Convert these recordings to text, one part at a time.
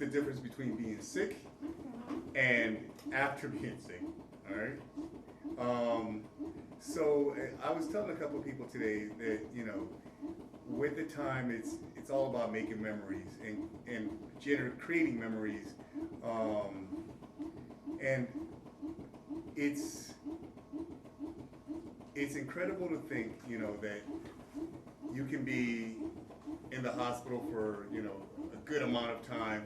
the difference between being sick and after being sick. All right. So I was telling a couple of people today that with the time, it's all about making memories and creating memories, and it's incredible to think that you can be in the hospital for a good amount of time,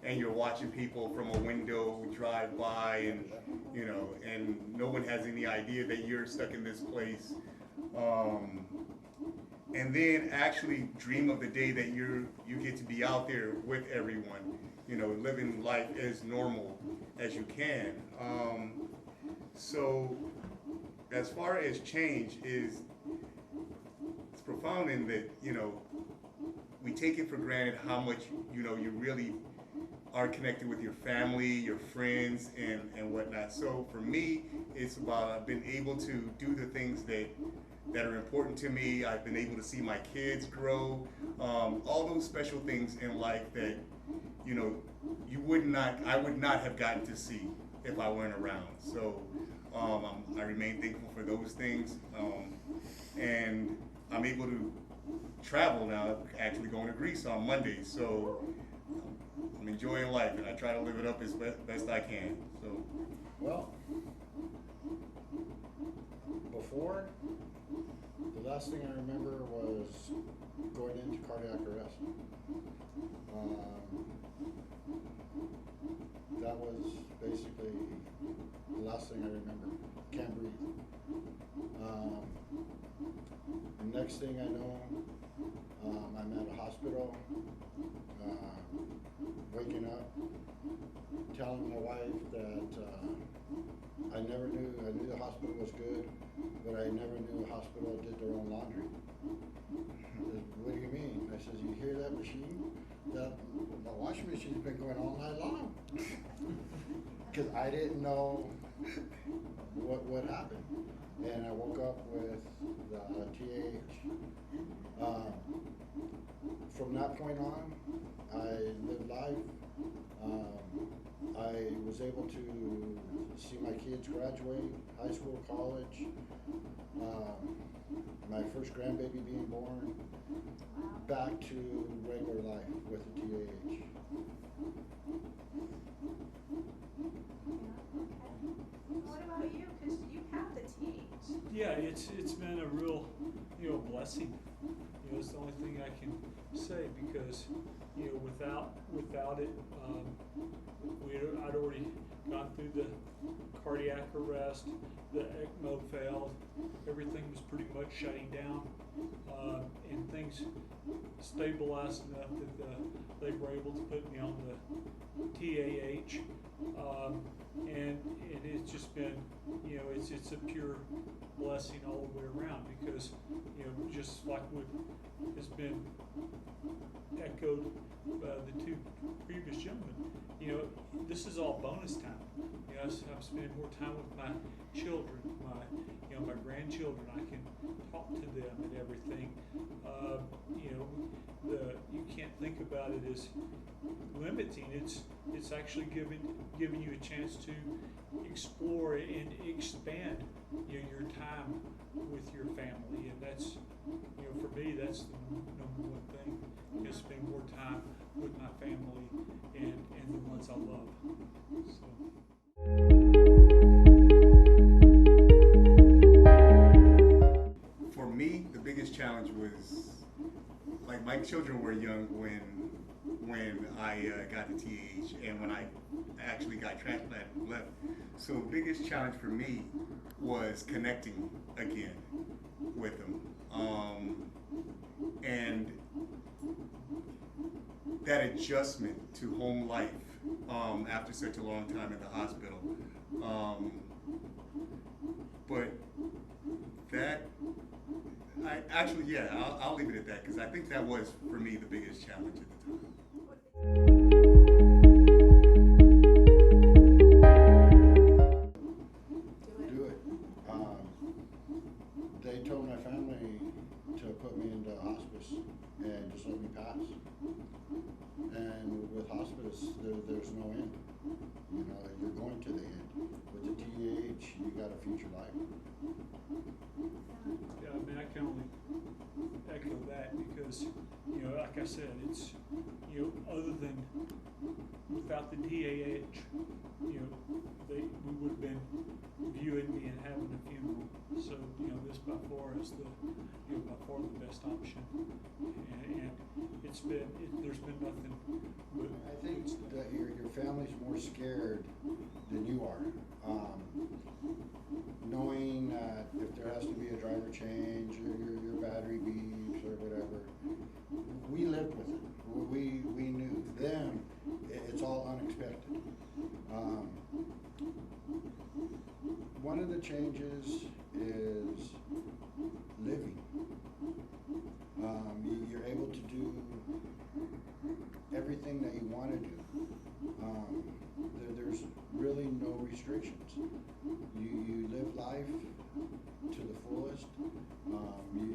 and you're watching people from a window drive by, and no one has any idea that you're stuck in this place, and then actually dream of the day that you get to be out there with everyone, living life as normal as you can. So as far as change it's profound in that we take it for granted how much you really are connected with your family, your friends, and whatnot. So for me, it's about I've been able to do the things that are important to me. I've been able to see my kids grow, all those special things in life that I would not have gotten to see if I weren't around. So I remain thankful for those things, and I'm able to travel now. Actually going to Greece on Monday, so I'm enjoying life, and I try to live it up as best I can. So, well, before, the last thing I remember was going into cardiac arrest. That was basically the last thing I remember. Can't breathe. Next thing I know, I'm at a hospital, waking up, telling my wife that I knew the hospital was good, but I never knew a hospital did their own laundry. Said, what do you mean? I says, you hear that machine? The washing machine's been going all night long. Because I didn't know what happened. And I woke up with the TAH. From that point on, I lived life. I was able to see my kids graduate, high school, college, my first grandbaby being born, back to regular life with the TAH. What about you? Because you have the TAH. Yeah, it's been a real blessing. It's the only thing I can say, because without it, I'd already gone through the cardiac arrest, the ECMO failed, everything was pretty much shutting down, and things stabilized enough that they were able to put me on the TAH, and it's just been, it's a pure blessing all the way around, because just like what has been echoed by the two previous gentlemen, this is all bonus time. I'm spending more time with my children, my grandchildren. I can talk to them and everything. You can't think about it as limiting. It's actually giving you a chance to explore and expand your time with your family, and that's for me, that's the number one thing, is spend more time with my family and the ones I love. So. For me, the biggest challenge was, like, my children were young when I got the TAH, and when I actually got transplanted and left. So the biggest challenge for me was connecting again with them, and that adjustment to home life after such a long time in the hospital. But that, I'll leave it at that, because I think that was, for me, the biggest challenge at the time. Do it. They told my family to put me into hospice and just let me pass. And with hospice, there's no end. You know, you're going to the end. With the TAH, you got a future life. Yeah, I mean, I can only echo that because, you know, like I said, it's, you know, other than without the DAH, you know, we would have been viewing me and having a funeral. So, you know, this by far is by far the best option. And there's been nothing but. I think that your family's more scared than you are. Knowing that if there has to be a driver change or your battery beeps or whatever, we lived with it. We knew. Them, it's all unexpected. One of the changes is living. You're able to do everything that you want to do. There's really no restrictions. You live life to the fullest.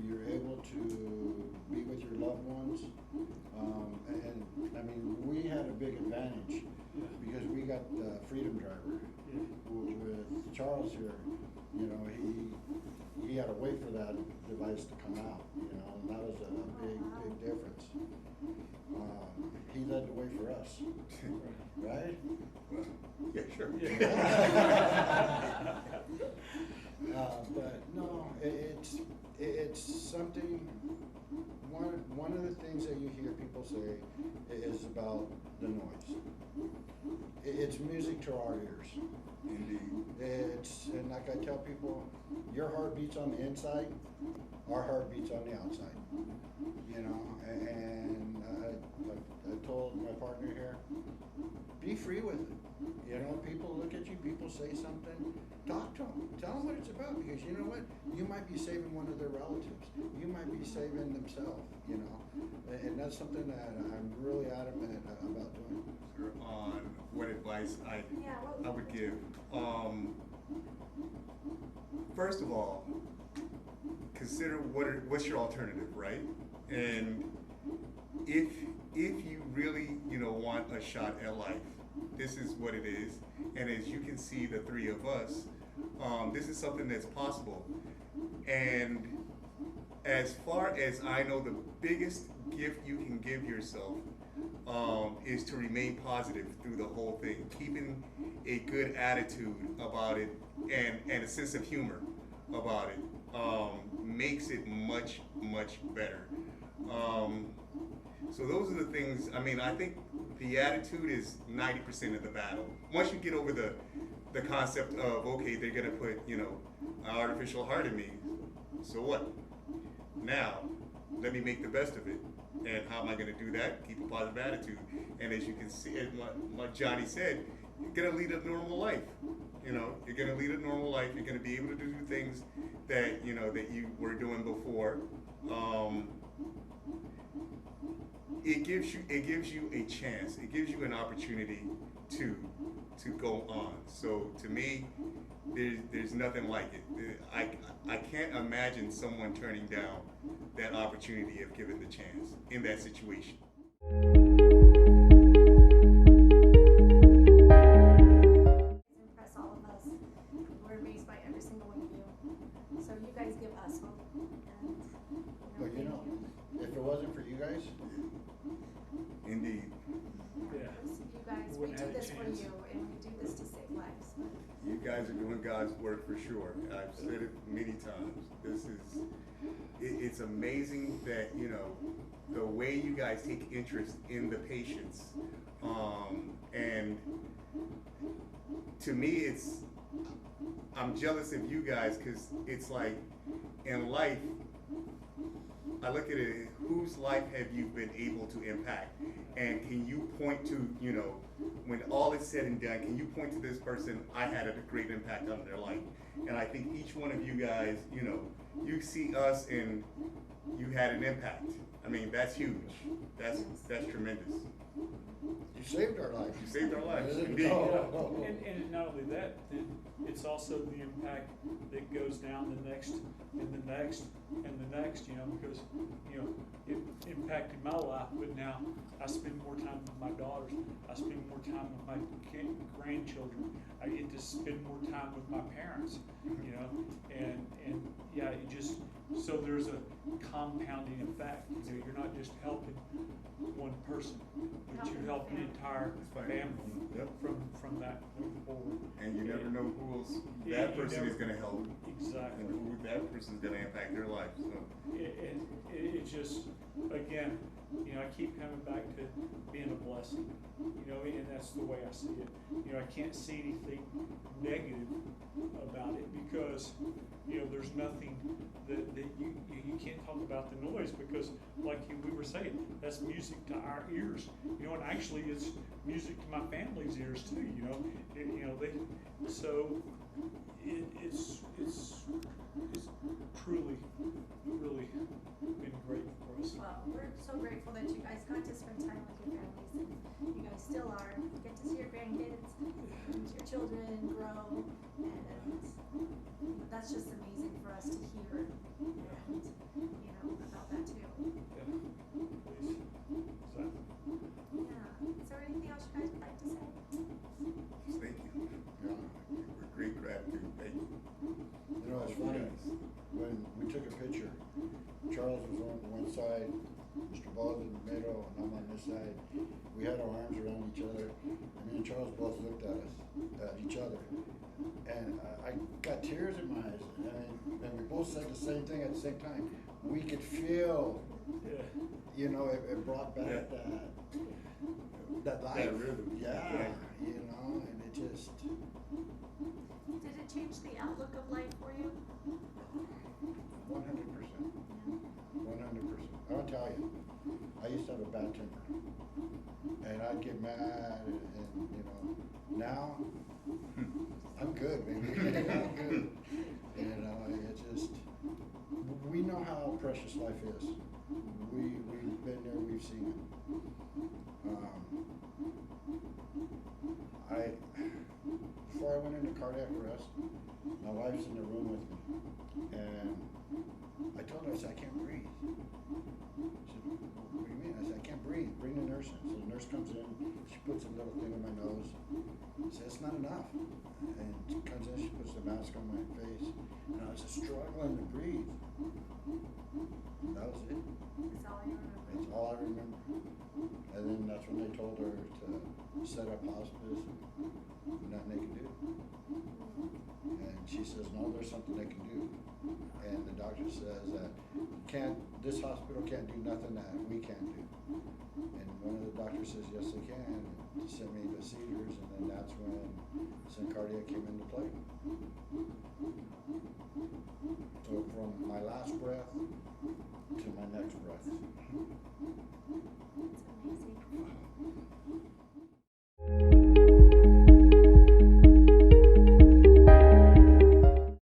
You're able to be with your loved ones. And I mean, we had a big advantage because we got the Freedom Driver. With Charles here, you know, he had to wait for that device to come out, you know, and that was a big difference. He led the way for us, right? Well, yeah, sure. But no, it's something. One of the things that you hear people say is about the noise. It's music to our ears. Indeed. And like I tell people, your heart beats on the inside, our heart beats on the outside. You know, and I told my partner here, be free with it. You know, people look at you, people say something, talk to them, tell them what it's about, because you know what? You might be saving one of their relatives. You might be saving themselves, you know, and that's something that I'm really adamant about doing. On what advice I would give. First of all, consider what's your alternative, right? And if you really, you know, want a shot at life, this is what it is. And as you can see, the three of us, this is something that's possible. And as far as I know, the biggest gift you can give yourself is to remain positive through the whole thing, keeping a good attitude about it and a sense of humor about it makes it much better. So those are the things. I mean, I think the attitude is 90% of the battle. Once you get over the concept of, okay, they're gonna put, you know, an artificial heart in me, so what? Now, let me make the best of it. And how am I going to do that? Keep a positive attitude. And as you can see, as what Johnny said, you're going to lead a normal life. You know, you're going to lead a normal life. You're going to be able to do things that, you know, that you were doing before. It gives you a chance. It gives you an opportunity to go on. So to me, there's nothing like it. I can't imagine someone turning down that opportunity if given the chance in that situation. Impress all of us. We're amazed by every single one of you. So you guys give us hope. And But you know, if it wasn't for you guys, Indeed. Yeah. You guys, we Wouldn't do have a this for chance. you, and we do this to save lives. But You guys are doing God's work for sure. I've said it many times. It's amazing that, you know, the way you guys take interest in the patients. And to me, I'm jealous of you guys because it's like in life, I look at it, whose life have you been able to impact? And can you point to, you know, when all is said and done, can you point to this person, I had a great impact on their life? And I think each one of you guys, you know, you see us and you had an impact. I mean, that's huge. That's tremendous. You saved our life. You saved our lives. Yeah. Indeed. Oh. And not only that, then it's also the impact that goes down the next, and the next, and the next, you know, because, you know, it impacted my life, but now I spend more time with my daughters, I spend more time with my grandchildren, I get to spend more time with my parents, you know, and yeah, it just, so there's a compounding effect, you know, you're not just helping one person, but you help the entire family Yep. from that point forward. And you never know who else Yeah, that you person never- is gonna help. Exactly. And who that person's gonna impact their life, so. It just, again, you know, I keep coming back to being a blessing, you know, and that's the way I see it. You know, I can't see anything negative about it because, you know, there's nothing that you can't talk about the noise because, like we were saying, that's music to our ears, you know, and actually it's music to my family's ears too, you know. You know, so it's truly, really been great for us. Well, we're so grateful that you guys got to spend time with your families, and you guys still are. You get to see your grandkids, and your children grow, and that's just amazing for us to hear, and, you know, about that too. Yeah, please. So, Yeah, is there anything else you guys would like to say? Thank you. Yeah. We're great gratitude. Thank you. You know, it's funny, when we took a picture, Charles was on one side, Mr. Ball's in the middle, and I'm on this side. We had our arms around each other, and me and Charles both looked at each other. And I got tears in my eyes, and we both said the same thing at the same time. We could feel, yeah. you know, it brought back Yeah. that life. That rhythm. Yeah, Yeah. you know, and it just, Did it change the outlook of life for you? 100%. 100%. I'll tell you, I used to have a bad temper, and I'd get mad, and you know, now I'm good, baby. I'm good. You know, it just, we know how precious life is. We've been there, we've seen it. Before I went into cardiac arrest, my wife's in the room with me, and I told her, I said, I can't breathe. She said, what do you mean? I said, I can't breathe. Bring the nurse in. So the nurse comes in, she puts a little thing on my nose. I said, it's not enough. And she comes in, she puts the mask on my face, and I was just struggling to breathe. And that was it. That's all you remember? That's all I remember. And then that's when they told her to set up hospice, and nothing they could do. And she says, no, there's something they can do. And the doctor says that this hospital can't do nothing that we can't do. And one of the doctors says, yes, they can, and sent me to Cedars, and then that's when Syncardia came into play. So from my last breath to my next breath.